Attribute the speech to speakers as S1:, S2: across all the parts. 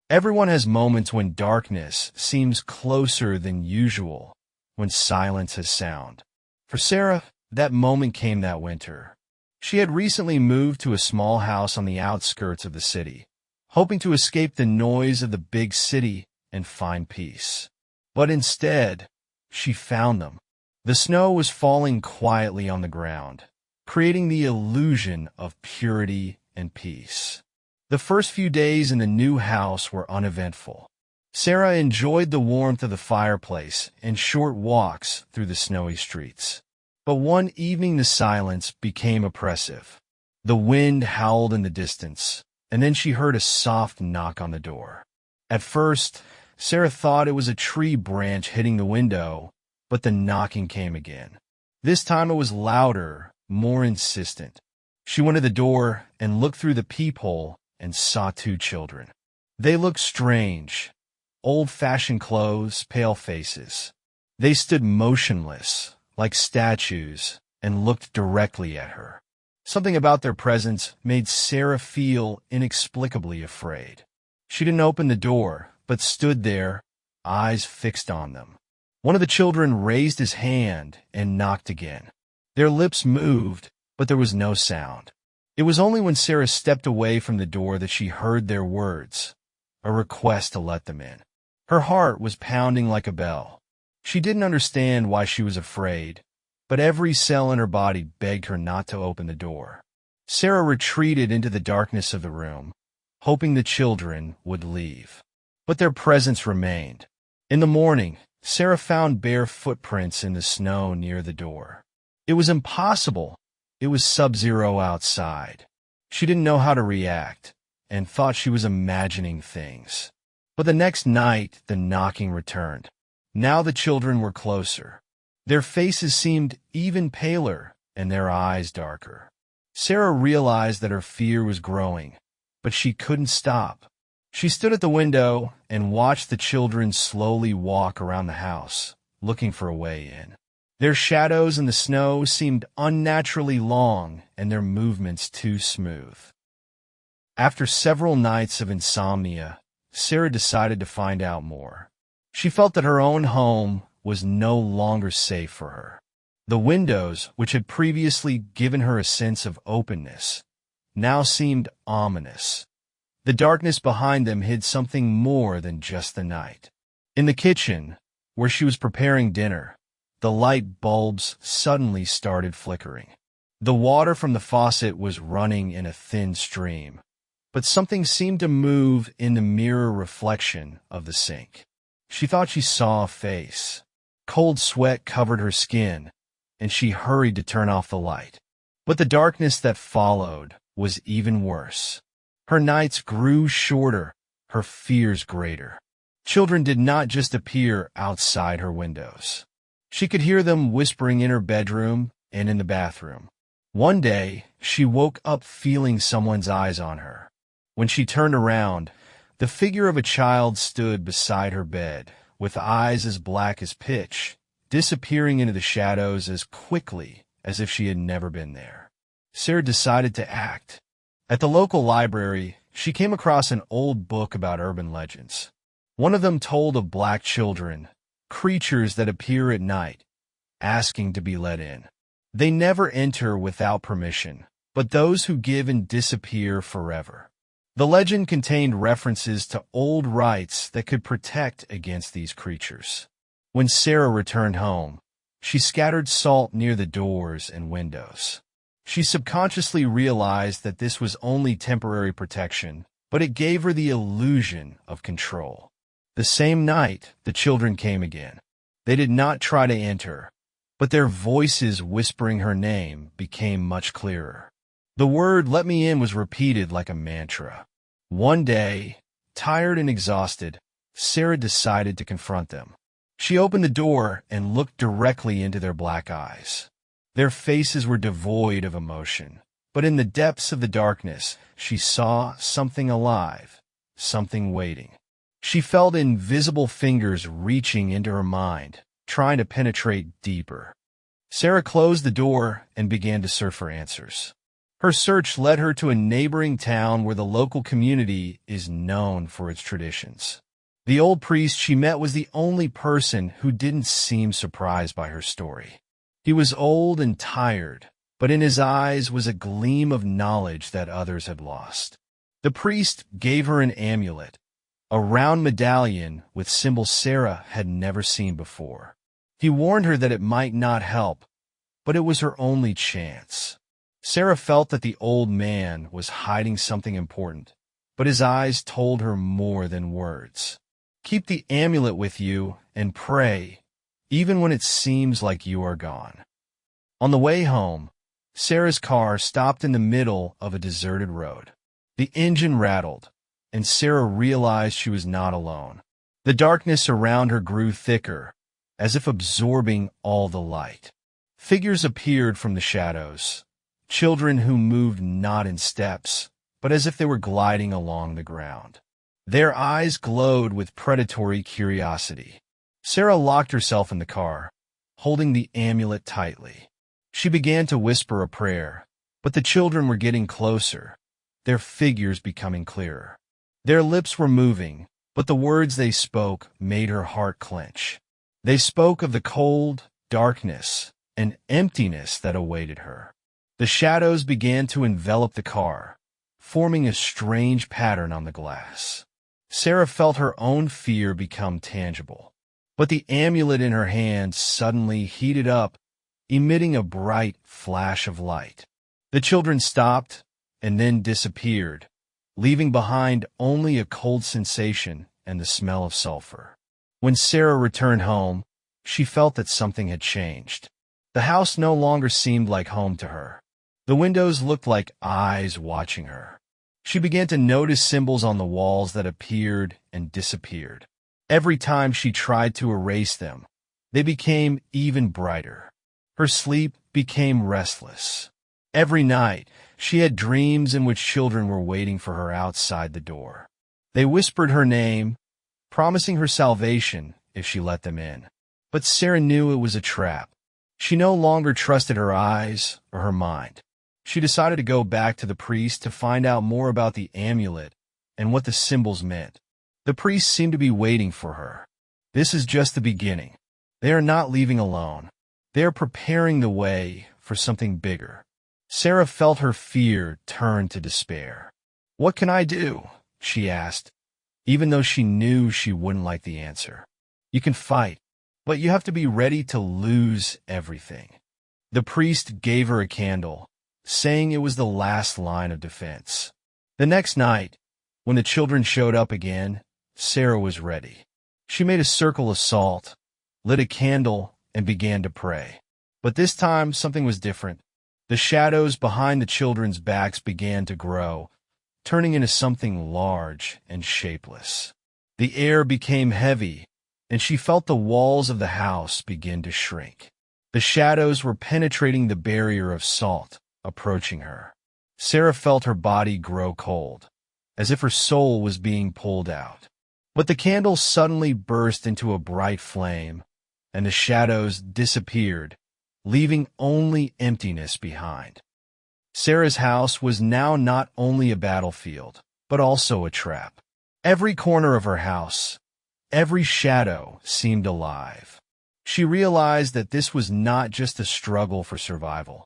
S1: Everyone has moments when darkness seems closer than usual, when silence has sound. For Sarah, that moment came that winter. She had recently moved to a small house on the outskirts of the city, hoping to escape the noise of the big city and find peace. But instead, she found them. The snow was falling quietly on the ground, creating the illusion of purity and peace. The first few days in the new house were uneventful. Sarah enjoyed the warmth of the fireplace and short walks through the snowy streets. But one evening the silence became oppressive. The wind howled in the distance, and then she heard a soft knock on the door. At first, Sarah thought it was a tree branch hitting the window, but the knocking came again. This time it was louder, more insistent. She went to the door and looked through the peephole and saw two children. They looked strange, old-fashioned clothes, pale faces. They stood motionless, like statues, and looked directly at her. Something about their presence made Sarah feel inexplicably afraid. She didn't open the door, but stood there, eyes fixed on them. One of the children raised his hand and knocked again. Their lips moved, but there was no sound. It was only when Sarah stepped away from the door that she heard their words, a request to let them in. Her heart was pounding like a bell. She didn't understand why she was afraid, but every cell in her body begged her not to open the door. Sarah retreated into the darkness of the room, hoping the children would leave. But their presence remained. In the morning, Sarah found bare footprints in the snow near the door. It was impossible. It was sub-zero outside. She didn't know how to react, and thought she was imagining things. But the next night, the knocking returned. Now the children were closer. Their faces seemed even paler, and their eyes darker. Sarah realized that her fear was growing, but she couldn't stop. She stood at the window and watched the children slowly walk around the house, looking for a way in. Their shadows in the snow seemed unnaturally long and their movements too smooth. After several nights of insomnia, Sarah decided to find out more. She felt that her own home was no longer safe for her. The windows, which had previously given her a sense of openness, now seemed ominous. The darkness behind them hid something more than just the night. In the kitchen, where she was preparing dinner, the light bulbs suddenly started flickering. The water from the faucet was running in a thin stream, but something seemed to move in the mirror reflection of the sink. She thought she saw a face. Cold sweat covered her skin, and she hurried to turn off the light. But the darkness that followed was even worse. Her nights grew shorter, her fears greater. Children did not just appear outside her windows. She could hear them whispering in her bedroom and in the bathroom. One day, she woke up feeling someone's eyes on her. When she turned around, the figure of a child stood beside her bed, with eyes as black as pitch, disappearing into the shadows as quickly as if she had never been there. Sarah decided to act. At the local library, she came across an old book about urban legends. One of them told of black children, creatures that appear at night, asking to be let in. They never enter without permission, but those who give and disappear forever. The legend contained references to old rites that could protect against these creatures. When Sarah returned home, she scattered salt near the doors and windows. She subconsciously realized that this was only temporary protection, but it gave her the illusion of control. The same night, the children came again. They did not try to enter, but their voices whispering her name became much clearer. The word "let me in" was repeated like a mantra. One day, tired and exhausted, Sarah decided to confront them. She opened the door and looked directly into their black eyes. Their faces were devoid of emotion, but in the depths of the darkness, she saw something alive, something waiting. She felt invisible fingers reaching into her mind, trying to penetrate deeper. Sarah closed the door and began to search for answers. Her search led her to a neighboring town where the local community is known for its traditions. The old priest she met was the only person who didn't seem surprised by her story. He was old and tired, but in his eyes was a gleam of knowledge that others had lost. The priest gave her an amulet, a round medallion with symbols Sarah had never seen before. He warned her that it might not help, but it was her only chance. Sarah felt that the old man was hiding something important, but his eyes told her more than words. Keep the amulet with you and pray, even when it seems like you are gone. On the way home, Sarah's car stopped in the middle of a deserted road. The engine rattled, and Sarah realized she was not alone. The darkness around her grew thicker, as if absorbing all the light. Figures appeared from the shadows, children who moved not in steps, but as if they were gliding along the ground. Their eyes glowed with predatory curiosity. Sarah locked herself in the car, holding the amulet tightly. She began to whisper a prayer, but the children were getting closer, their figures becoming clearer. Their lips were moving, but the words they spoke made her heart clench. They spoke of the cold, darkness, and emptiness that awaited her. The shadows began to envelop the car, forming a strange pattern on the glass. Sarah felt her own fear become tangible, but the amulet in her hand suddenly heated up, emitting a bright flash of light. The children stopped and then disappeared, leaving behind only a cold sensation and the smell of sulfur. When Sarah returned home, she felt that something had changed. The house no longer seemed like home to her. The windows looked like eyes watching her. She began to notice symbols on the walls that appeared and disappeared. Every time she tried to erase them, they became even brighter. Her sleep became restless. Every night, she had dreams in which children were waiting for her outside the door. They whispered her name, promising her salvation if she let them in. But Sarah knew it was a trap. She no longer trusted her eyes or her mind. She decided to go back to the priest to find out more about the amulet and what the symbols meant. The priest seemed to be waiting for her. This is just the beginning. They are not leaving alone. They are preparing the way for something bigger. Sarah felt her fear turn to despair. "What can I do?" she asked, even though she knew she wouldn't like the answer. "You can fight, but you have to be ready to lose everything." The priest gave her a candle, saying it was the last line of defense. The next night, when the children showed up again, Sarah was ready. She made a circle of salt, lit a candle, and began to pray. But this time, something was different. The shadows behind the children's backs began to grow, turning into something large and shapeless. The air became heavy, and she felt the walls of the house begin to shrink. The shadows were penetrating the barrier of salt, approaching her. Sarah felt her body grow cold, as if her soul was being pulled out. But the candle suddenly burst into a bright flame, and the shadows disappeared, leaving only emptiness behind. Sarah's house was now not only a battlefield, but also a trap. Every corner of her house, every shadow seemed alive. She realized that this was not just a struggle for survival.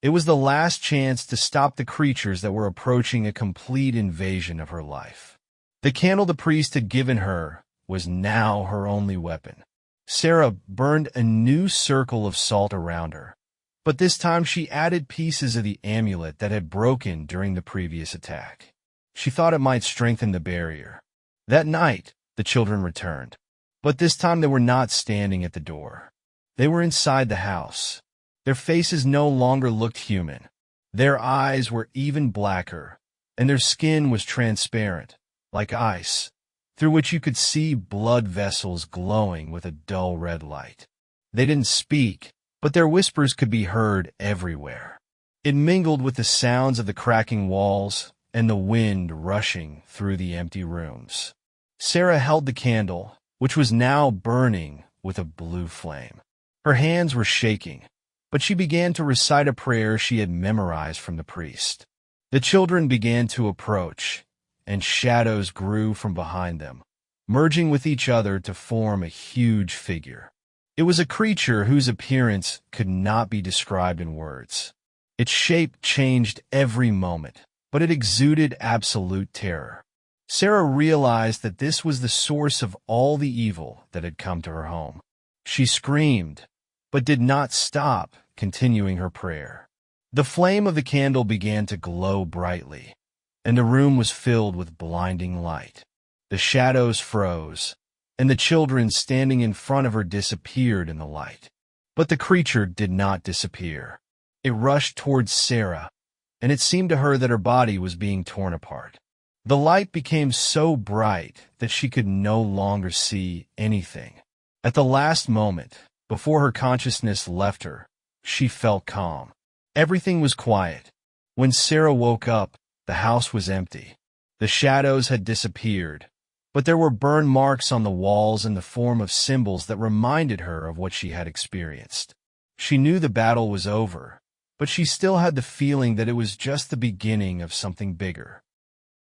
S1: It was the last chance to stop the creatures that were approaching a complete invasion of her life. The candle the priest had given her was now her only weapon. Sarah burned a new circle of salt around her, but this time she added pieces of the amulet that had broken during the previous attack. She thought it might strengthen the barrier. That night, the children returned, but this time they were not standing at the door. They were inside the house. Their faces no longer looked human. Their eyes were even blacker, and their skin was transparent, like ice, through which you could see blood vessels glowing with a dull red light. They didn't speak, but their whispers could be heard everywhere. It mingled with the sounds of the cracking walls and the wind rushing through the empty rooms. Sarah held the candle, which was now burning with a blue flame. Her hands were shaking, but she began to recite a prayer she had memorized from the priest. The children began to approach, and shadows grew from behind them, merging with each other to form a huge figure. It was a creature whose appearance could not be described in words. Its shape changed every moment, but it exuded absolute terror. Sarah realized that this was the source of all the evil that had come to her home. She screamed, but did not stop, continuing her prayer. The flame of the candle began to glow brightly, and the room was filled with blinding light. The shadows froze, and the children standing in front of her disappeared in the light. But the creature did not disappear. It rushed towards Sarah, and it seemed to her that her body was being torn apart. The light became so bright that she could no longer see anything. At the last moment, before her consciousness left her, she felt calm. Everything was quiet. When Sarah woke up, the house was empty. The shadows had disappeared, but there were burn marks on the walls in the form of symbols that reminded her of what she had experienced. She knew the battle was over, but she still had the feeling that it was just the beginning of something bigger.